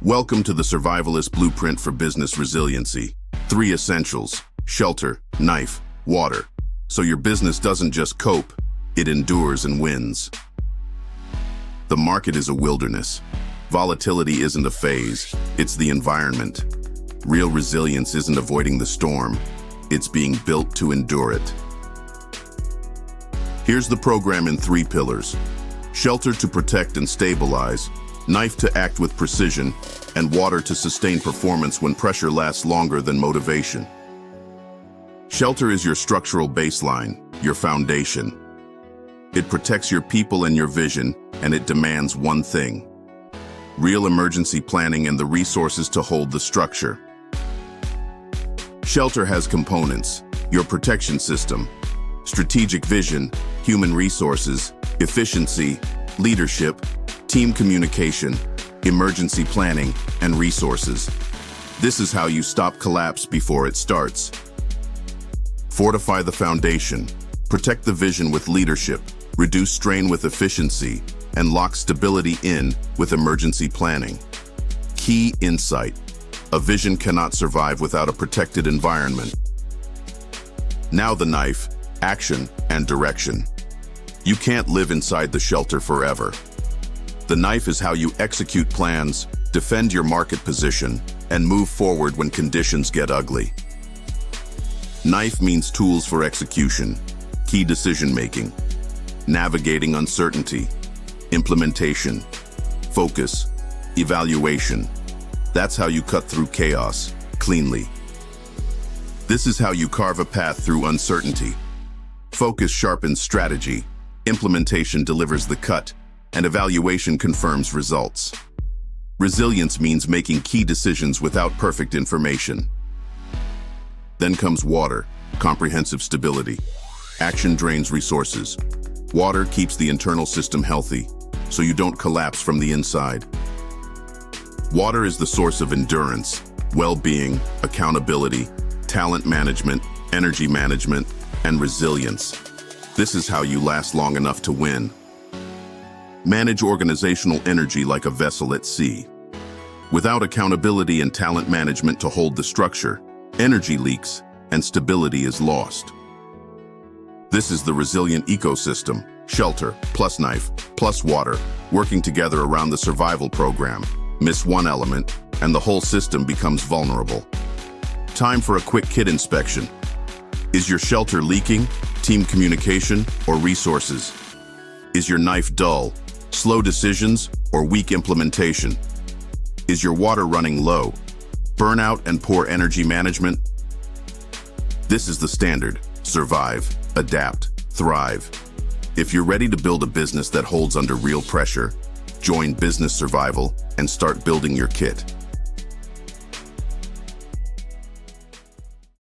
Welcome to the Survivalist Blueprint for Business Resiliency. 3 essentials: shelter, knife, water. So your business doesn't just cope, it endures and wins. The market is a wilderness. Volatility isn't a phase, it's the environment. Real resilience isn't avoiding the storm, it's being built to endure it. Here's the program in 3 pillars: shelter to protect and stabilize, knife to act with precision, and water to sustain performance when pressure lasts longer than motivation. Shelter is your structural baseline, your foundation. It protects your people and your vision, and it demands one thing: real emergency planning and the resources to hold the structure. Shelter has components: your protection system, strategic vision, human resources, efficiency, leadership, team communication, emergency planning, and resources. This is how you stop collapse before it starts. Fortify the foundation. Protect the vision with leadership, reduce strain with efficiency, and lock stability in with emergency planning. Key insight: a vision cannot survive without a protected environment. Now the knife, action and direction. You can't live inside the shelter forever. The knife is how you execute plans, defend your market position, and move forward when conditions get ugly. Knife means tools for execution, key decision-making, navigating uncertainty, implementation, focus, evaluation. That's how you cut through chaos, cleanly. This is how you carve a path through uncertainty. Focus sharpens strategy, implementation delivers the cut, and evaluation confirms results. Resilience means making key decisions without perfect information. Then comes water, comprehensive stability. Action drains resources. Water keeps the internal system healthy, so you don't collapse from the inside. Water is the source of endurance, well-being, accountability, talent management, energy management, and resilience. This is how you last long enough to win. Manage organizational energy like a vessel at sea. Without accountability and talent management to hold the structure, energy leaks and stability is lost. This is the resilient ecosystem: shelter plus knife plus water, working together around the survival program. Miss one element, and the whole system becomes vulnerable. Time for a quick kit inspection. Is your shelter leaking, team communication, or resources? Is your knife dull, slow decisions, or weak implementation? Is your water running low, burnout and poor energy management? This is the standard: survive, adapt, thrive. If you're ready to build a business that holds under real pressure, join Business Survival and start building your kit.